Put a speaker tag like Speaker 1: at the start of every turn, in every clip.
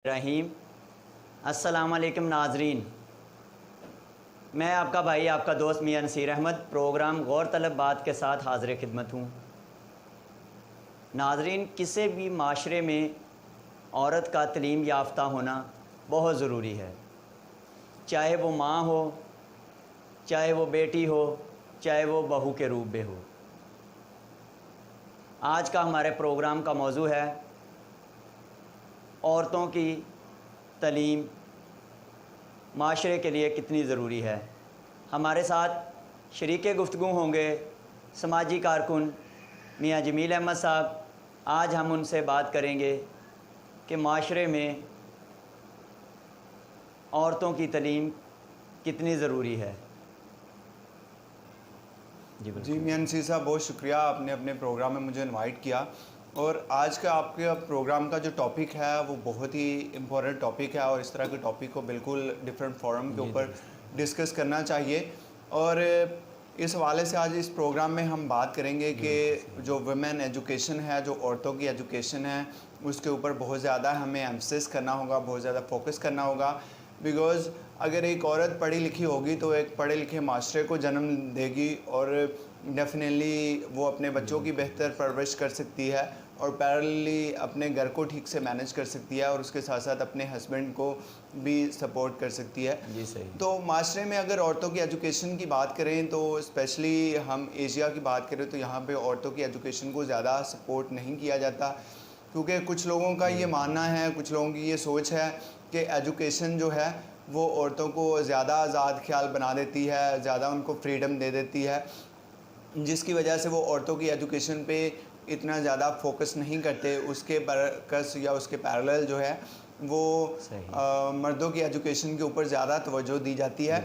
Speaker 1: रहीम। अस्सलाम वालेकुम नाजरीन, मैं आपका भाई आपका दोस्त मियां नसीर अहमद प्रोग्राम गौर तलब बात के साथ हाज़िर खिदमत हूँ। नाजरीन, किसी भी माशरे में औरत का तलीम याफ्ता होना बहुत ज़रूरी है, चाहे वो माँ हो, चाहे वो बेटी हो, चाहे वो बहू के रूप में हो। आज का हमारे प्रोग्राम का मौजू है औरतों की तलीम माशरे के लिए कितनी ज़रूरी है। हमारे साथ शरीके गुफ्तगू होंगे समाजी कारकुन मियाँ जमील अहमद साहब। आज हम उनसे बात करेंगे कि माशरे में औरतों की तलीम कितनी ज़रूरी है।
Speaker 2: जी मियां नसीर साहब, बहुत शुक्रिया आपने अपने प्रोग्राम में मुझे इनवाइट किया। और आज का आपके प्रोग्राम का जो टॉपिक है वो बहुत ही इम्पोर्टेंट टॉपिक है और इस तरह के टॉपिक को बिल्कुल डिफरेंट फोरम के ऊपर डिस्कस करना चाहिए। और इस हवाले से आज इस प्रोग्राम में हम बात करेंगे कि जो वुमेन एजुकेशन है, जो औरतों की एजुकेशन है, उसके ऊपर बहुत ज़्यादा हमें एम्फसिस करना होगा, बहुत ज़्यादा फोकस करना होगा। बिकॉज़ अगर एक औरत पढ़ी लिखी होगी तो एक पढ़े लिखे माशरे को जन्म देगी और डेफिनेटली वो अपने बच्चों की बेहतर परवरिश कर सकती है और पैरेलली अपने घर को ठीक से मैनेज कर सकती है और उसके साथ साथ अपने हस्बैंड को भी सपोर्ट कर सकती है।
Speaker 1: जी सही।
Speaker 2: तो माशरे में अगर औरतों की एजुकेशन की बात करें तो स्पेशली हम एशिया की बात करें तो यहाँ पे औरतों की एजुकेशन को ज़्यादा सपोर्ट नहीं किया जाता, क्योंकि कुछ लोगों का ये मानना है, कुछ लोगों की ये सोच है कि एजुकेशन जो है वो औरतों को ज़्यादा आज़ाद ख्याल बना देती है, ज़्यादा उनको फ्रीडम दे देती है, जिसकी वजह से वो औरतों की एजुकेशन पे इतना ज़्यादा फोकस नहीं करते। उसके बरकस या उसके पैरेलल जो है वो मर्दों की एजुकेशन के ऊपर ज़्यादा तवज्जो दी जाती है।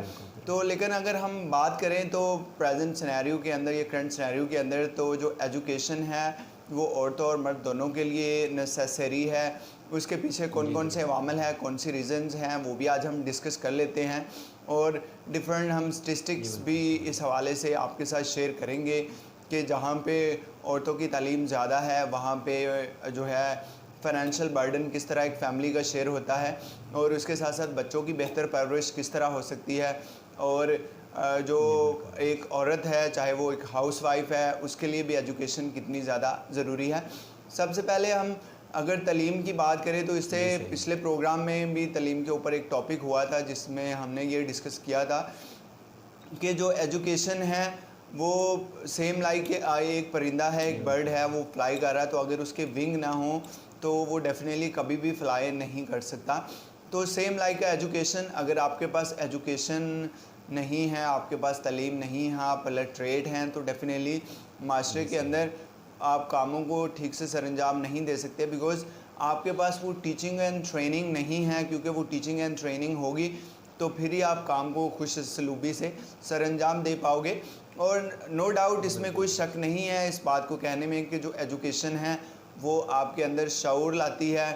Speaker 2: तो लेकिन अगर हम बात करें तो प्रेजेंट सिनेरियो के अंदर, ये करंट सिनेरियो के अंदर, तो जो एजुकेशन है वो औरतों और मर्द दोनों के लिए नेसेसरी है। उसके पीछे कौन कौन से अवामल हैं, कौन सी रीज़न्स हैं, वो भी आज हम डिस्कस कर लेते हैं। और डिफरेंट हम स्टेटिस्टिक्स भी इस हवाले से आपके साथ शेयर करेंगे कि जहाँ पे औरतों की तालीम ज़्यादा है वहाँ पे जो है फाइनेंशियल बर्डन किस तरह एक फ़ैमिली का शेयर होता है और उसके साथ साथ बच्चों की बेहतर परवरिश किस तरह हो सकती है। और जो एक औरत है, चाहे वो एक हाउस वाइफ है, उसके लिए भी एजुकेशन कितनी ज़्यादा ज़रूरी है। सबसे पहले हम अगर तलीम की बात करें तो इससे पिछले प्रोग्राम में भी तलीम के ऊपर एक टॉपिक हुआ था जिसमें हमने ये डिस्कस किया था कि जो एजुकेशन है वो सेम लाइक एक परिंदा है, एक बर्ड है, वो फ्लाई कर रहा है, तो अगर उसके विंग ना हो तो वो डेफिनेटली कभी भी फ्लाई नहीं कर सकता। तो सेम लाइक एजुकेशन, अगर आपके पास एजुकेशन नहीं है, आपके पास तलीम नहीं है, आप इलिटरेट हैं, तो डेफिनेटली माशरे के अंदर आप कामों को ठीक से सरअंजाम नहीं दे सकते, बिकॉज़ आपके पास वो टीचिंग एंड ट्रेनिंग नहीं है। क्योंकि वो टीचिंग एंड ट्रेनिंग होगी तो फिर ही आप काम को खुश सलूबी से सरअंजाम दे पाओगे। और नो डाउट इसमें कोई शक नहीं है इस बात को कहने में कि जो एजुकेशन है वो आपके अंदर शऊर लाती है,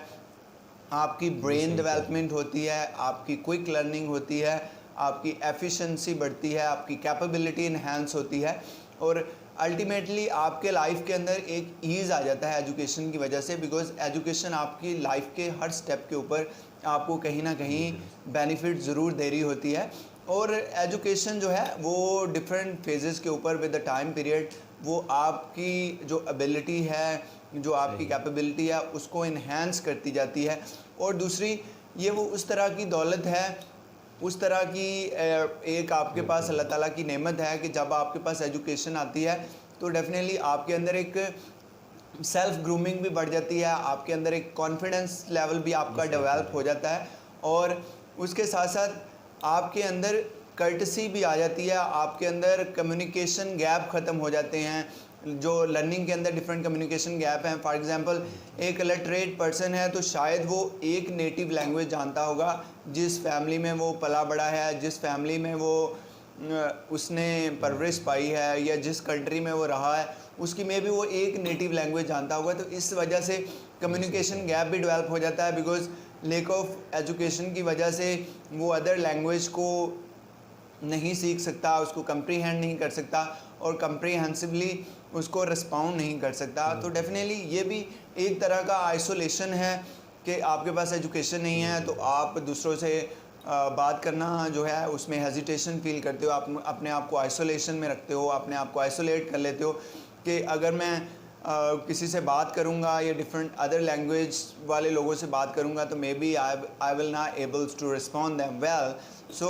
Speaker 2: आपकी ब्रेन डेवलपमेंट होती है, आपकी क्विक लर्निंग होती है, आपकी एफिशिएंसी बढ़ती है, आपकी कैपेबिलिटी इन्हांस होती है और अल्टीमेटली आपके लाइफ के अंदर एक ईज़ आ जाता है एजुकेशन की वजह से। बिकॉज़ एजुकेशन आपकी लाइफ के हर स्टेप के ऊपर आपको कहीं ना कहीं बेनिफिट ज़रूर दे रही होती है। और एजुकेशन जो है वो डिफरेंट फेजेस के ऊपर विद द टाइम पीरियड वो आपकी जो एबिलिटी है, जो आपकी कैपेबिलिटी है, उसको इन्हांस करती जाती है। और दूसरी, ये वो उस तरह की दौलत है, उस तरह की एक आपके पास अल्लाह ताला की नेमत है कि जब आपके पास एजुकेशन आती है तो डेफिनेटली आपके अंदर एक सेल्फ ग्रूमिंग भी बढ़ जाती है, आपके अंदर एक कॉन्फिडेंस लेवल भी आपका डेवलप हो जाता है और उसके साथ साथ आपके अंदर कर्टसी भी आ जाती है, आपके अंदर कम्युनिकेशन गैप ख़त्म हो जाते हैं। जो लर्निंग के अंदर डिफरेंट कम्युनिकेशन गैप हैं, फॉर एग्जांपल एक इलिटरेट पर्सन है तो शायद वो एक नेटिव लैंग्वेज जानता होगा, जिस फैमिली में वो पला बड़ा है, जिस फैमिली में वो उसने परवरिश पाई है या जिस कंट्री में वो रहा है, उसकी में भी वो एक नेटिव लैंग्वेज जानता होगा। तो इस वजह से कम्युनिकेशन गैप भी डेवलप हो जाता है, बिकॉज़ लेक ऑफ एजुकेशन की वजह से वो अदर लैंग्वेज को नहीं सीख सकता, उसको कंप्रीहेंड नहीं कर सकता और कंप्रीहेंसिवली उसको रिस्पॉन्ड नहीं कर सकता। तो डेफिनेटली ये भी एक तरह का आइसोलेशन है कि आपके पास एजुकेशन नहीं है तो आप दूसरों से बात करना जो है उसमें हेजिटेशन फील करते हो, आप अपने आप को आइसोलेशन में रखते हो, अपने आप को आइसोलेट कर लेते हो कि अगर मैं किसी से बात करूंगा या डिफरेंट अदर लैंग्वेज वाले लोगों से बात करूंगा तो maybe I will not ables to respond them well. So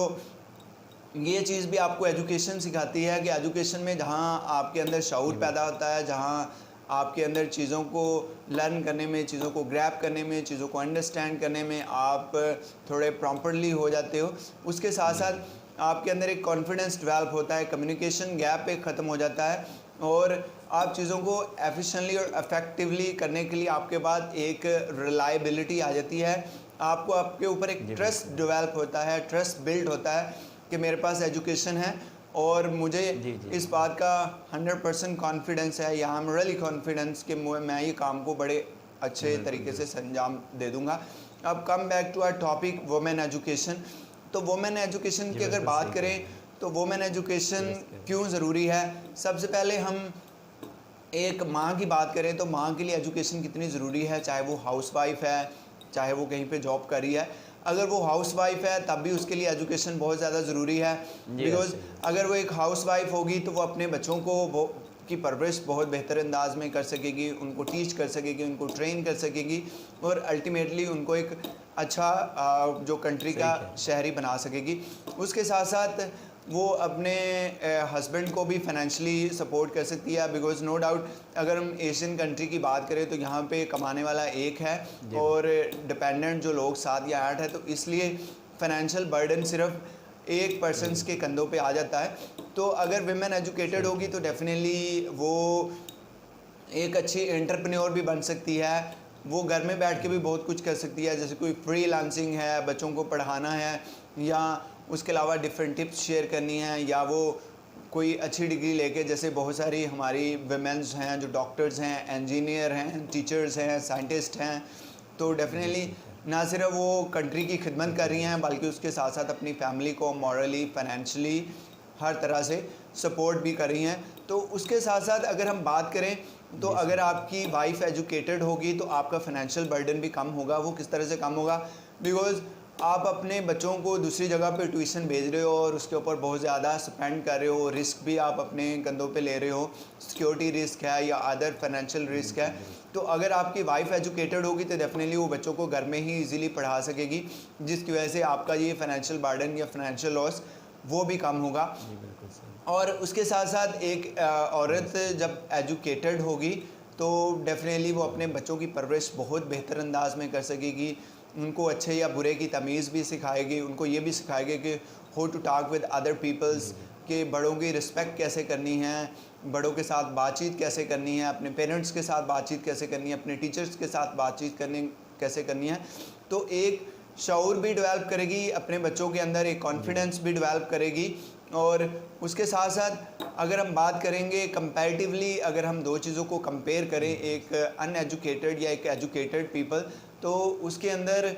Speaker 2: ये चीज़ भी आपको एजुकेशन सिखाती है कि एजुकेशन में जहाँ आपके अंदर शऊर पैदा होता है, जहाँ आपके अंदर चीज़ों को लर्न करने में, चीज़ों को ग्रैब करने में, चीज़ों को अंडरस्टैंड करने में आप थोड़े प्रॉपरली हो जाते हो। उसके साथ साथ आपके अंदर एक कॉन्फिडेंस डेवलप होता है, कम्युनिकेशन गैप एक ख़त्म हो जाता है और आप चीज़ों को एफिशिएंटली और इफ़ेक्टिवली करने के लिए आपके पास एक रिलायबिलिटी आ जाती है। आपको आपके ऊपर एक ट्रस्ट डेवलप होता है, ट्रस्ट बिल्ड होता है कि मेरे पास एजुकेशन है और मुझे इस बात का 100% कॉन्फिडेंस है या आई एम रियली कॉन्फिडेंस कि मैं ये काम को बड़े अच्छे तरीके से संजाम दे दूंगा। अब come back to our topic women education. तो वुमेन एजुकेशन की अगर बात करें तो वुमेन एजुकेशन क्यों ज़रूरी है। सबसे पहले हम एक माँ की बात करें तो माँ के लिए एजुकेशन कितनी ज़रूरी है, चाहे वो हाउसवाइफ है, चाहे वो कहीं पे जॉब कर रही है। अगर वो हाउसवाइफ है तब भी उसके लिए एजुकेशन बहुत ज़्यादा ज़रूरी है, बिकॉज़ अगर वो एक हाउसवाइफ होगी तो वो अपने बच्चों को की परवरिश बहुत बेहतर अंदाज में कर सकेगी, उनको टीच कर सकेगी, उनको ट्रेन कर सकेगी और अल्टीमेटली उनको एक अच्छा जो कंट्री का शहरी बना सकेगी। उसके साथ साथ वो अपने हस्बैंड को भी फाइनेंशियली सपोर्ट कर सकती है, बिकॉज नो डाउट अगर हम एशियन कंट्री की बात करें तो यहाँ पे कमाने वाला एक है और डिपेंडेंट जो लोग 7 या 8 है, तो इसलिए फाइनेंशियल बर्डन सिर्फ एक पर्सनस के कंधों पे आ जाता है। तो अगर विमेन एजुकेटेड होगी तो डेफिनेटली वो एक अच्छी एंटरप्रेन्योर भी बन सकती है, वो घर में बैठ के भी बहुत कुछ कर सकती है, जैसे कोई फ्रीलांसिंग है, बच्चों को पढ़ाना है या उसके अलावा डिफरेंट टिप्स शेयर करनी है, या वो कोई अच्छी डिग्री लेके, जैसे बहुत सारी हमारी वुमेन्स हैं जो डॉक्टर्स हैं, इंजीनियर हैं, टीचर्स हैं, साइंटिस्ट हैं, तो डेफिनेटली ना सिर्फ वो कंट्री की खिदमत कर रही हैं बल्कि उसके साथ साथ अपनी फैमिली को मॉरली, फाइनेंशियली हर तरह से सपोर्ट भी कर रही हैं। तो उसके साथ साथ अगर हम बात करें तो अगर आपकी वाइफ एजुकेटेड होगी तो आपका फाइनेंशियल बर्डन भी कम होगा। वो किस तरह से कम होगा, बिकॉज़ आप अपने बच्चों को दूसरी जगह पे ट्यूशन भेज रहे हो और उसके ऊपर बहुत ज़्यादा स्पेंड कर रहे हो, रिस्क भी आप अपने कंधों पे ले रहे हो, सिक्योरिटी रिस्क है या अदर फाइनेंशियल रिस्क है। तो अगर आपकी वाइफ एजुकेटेड होगी तो डेफिनेटली वो बच्चों को घर में ही इजीली पढ़ा सकेगी, जिसकी वजह से आपका ये फाइनेंशियल बर्डन या फाइनेंशियल लॉस वो भी कम होगा। और उसके साथ साथ एक औरत जब एजुकेटेड होगी तो डेफिनेटली वो अपने बच्चों की परवरिश बहुत बेहतर अंदाज में कर सकेगी, उनको अच्छे या बुरे की तमीज़ भी सिखाएगी, उनको ये भी सिखाएगी कि how to talk with other peoples, कि बड़ों की रिस्पेक्ट कैसे करनी है, बड़ों के साथ बातचीत कैसे करनी है, अपने पेरेंट्स के साथ बातचीत कैसे करनी है, अपने टीचर्स के साथ बातचीत कैसे करनी है। तो एक शऊर भी डेवलप करेगी अपने बच्चों के अंदर, एक कॉन्फिडेंस भी डेवलप करेगी। और उसके साथ साथ अगर हम बात करेंगे कंपैरेटिवली, अगर हम दो चीज़ों को कंपेयर करें, एक अनएजुकेटेड या एक एजुकेटेड पीपल, तो उसके अंदर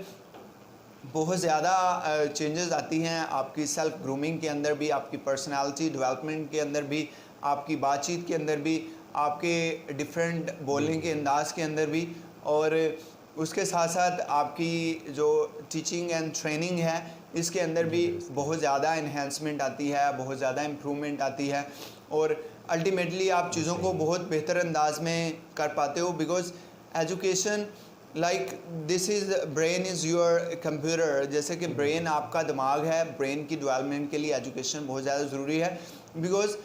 Speaker 2: बहुत ज़्यादा चेंजेस आती हैं आपकी सेल्फ ग्रूमिंग के अंदर भी, आपकी पर्सनालिटी डेवलपमेंट के अंदर भी, आपकी बातचीत के अंदर भी, आपके डिफरेंट बोलने के अंदाज के अंदर भी, और उसके साथ साथ आपकी जो टीचिंग एंड ट्रेनिंग है इसके अंदर भी बहुत ज़्यादा इन्हेंसमेंट आती है, बहुत ज़्यादा इम्प्रूवमेंट आती है और अल्टीमेटली आप चीज़ों को बहुत बेहतर अंदाज में कर पाते हो। Because education like this is brain is your computer, जैसे कि ब्रेन आपका दिमाग है, ब्रेन की डेवलपमेंट के लिए एजुकेशन बहुत ज़्यादा ज़रूरी है। बिकॉज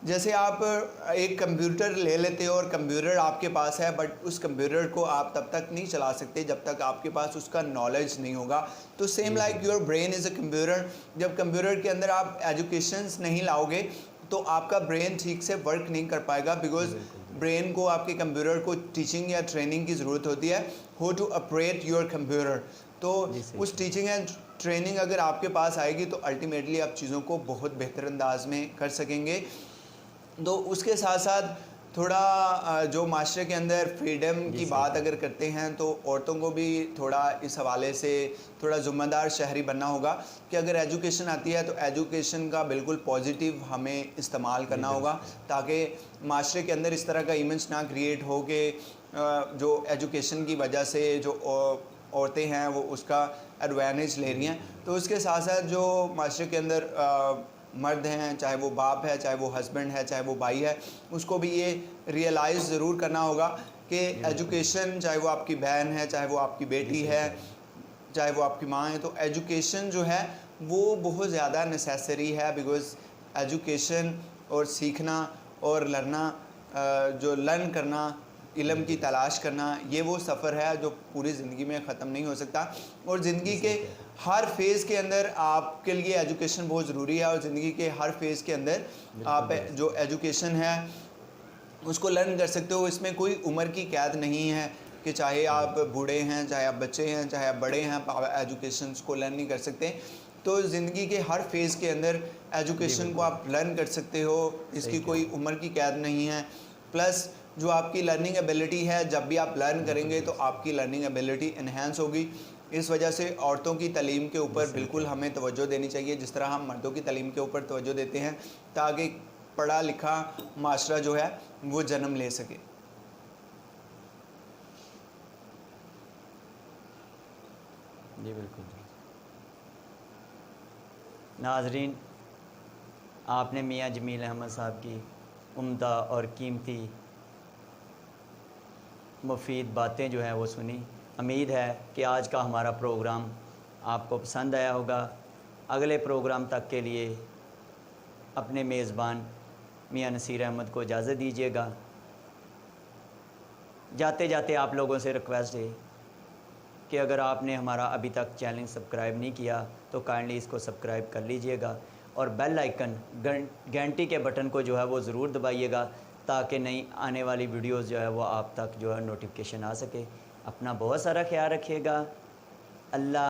Speaker 2: जैसे आप एक कंप्यूटर ले लेते हो और कंप्यूटर आपके पास है, बट उस कंप्यूटर को आप तब तक नहीं चला सकते जब तक आपके पास उसका नॉलेज नहीं होगा। तो same like your brain is a computer, जब कंप्यूटर के अंदर आप एजुकेशंस नहीं लाओगे तो आपका ब्रेन ठीक से वर्क नहीं कर पाएगा, बिकॉज ब्रेन को, आपके कंप्यूटर को टीचिंग या ट्रेनिंग की ज़रूरत होती है, how to operate your computer. तो उस टीचिंग एंड ट्रेनिंग अगर आपके पास आएगी तो अल्टीमेटली आप चीज़ों को बहुत बेहतर अंदाज में कर सकेंगे। तो उसके साथ साथ थोड़ा जो माशरे के अंदर फ्रीडम की बात अगर करते हैं तो औरतों को भी थोड़ा इस हवाले से थोड़ा ज़िम्मेदार शहरी बनना होगा कि अगर एजुकेशन आती है तो एजुकेशन का बिल्कुल पॉजिटिव हमें इस्तेमाल करना होगा, ताकि माशरे के अंदर इस तरह का इमेज ना क्रिएट हो कि जो एजुकेशन की वजह से जो औरतें हैं वो उसका एडवांटेज ले रही हैं। तो उसके साथ साथ जो माशरे के अंदर मर्द हैं, चाहे वो बाप है, चाहे वो हस्बैंड है, चाहे वो भाई है, उसको भी ये रियलाइज़ ज़रूर करना होगा कि एजुकेशन, चाहे वो आपकी बहन है, चाहे वो आपकी बेटी है, चाहे वो आपकी माँ है, तो एजुकेशन जो है वो बहुत ज़्यादा नेसेसरी है। बिकॉज़ एजुकेशन और सीखना और लर्ना, जो लर्न करना, इल्म की तलाश करना, ये वो सफ़र है जो पूरी ज़िंदगी में ख़त्म नहीं हो सकता। और ज़िंदगी के हर फेज़ के अंदर आपके लिए एजुकेशन बहुत ज़रूरी है। और ज़िंदगी के हर फेज़ के अंदर आप जो एजुकेशन है उसको लर्न कर सकते हो। इसमें कोई उम्र की कैद नहीं है कि चाहे आप बूढ़े हैं, चाहे आप बच्चे हैं, चाहे आप बड़े हैं, आप एजुकेशन को लर्न नहीं कर सकते। तो ज़िंदगी के हर फेज़ के अंदर एजुकेशन को आप लर्न कर सकते हो, इसकी कोई उम्र की कैद नहीं है। प्लस जो आपकी लर्निंग एबिलिटी है, जब भी आप लर्न करेंगे तो आपकी लर्निंग एबिलिटी इन्हेंस होगी। इस वजह से औरतों की तालीम के ऊपर बिल्कुल हमें तवज्जो देनी चाहिए, जिस तरह हम मर्दों की तालीम के ऊपर तवज्जो देते हैं, ताकि पढ़ा लिखा माशरा जो है वो जन्म ले सके।
Speaker 1: जी बिल्कुल। नाजरीन, आपने मियाँ जमील अहमद साहब की उम्दा और कीमती मुफीद बातें जो हैं वो सुनी। उम्मीद है कि आज का हमारा प्रोग्राम आपको पसंद आया होगा। अगले प्रोग्राम तक के लिए अपने मेज़बान मियाँ नसीर अहमद को इजाज़त दीजिएगा। जाते जाते आप लोगों से रिक्वेस्ट है कि अगर आपने हमारा अभी तक चैनल सब्सक्राइब नहीं किया तो काइंडली इसको सब्सक्राइब कर लीजिएगा और बेल आइकन घंटी के बटन को जो है वो ज़रूर दबाइएगा, ताकि नई आने वाली वीडियोस जो है वो आप तक जो है नोटिफिकेशन आ सके। अपना बहुत सारा ख्याल रखिएगा। अल्लाह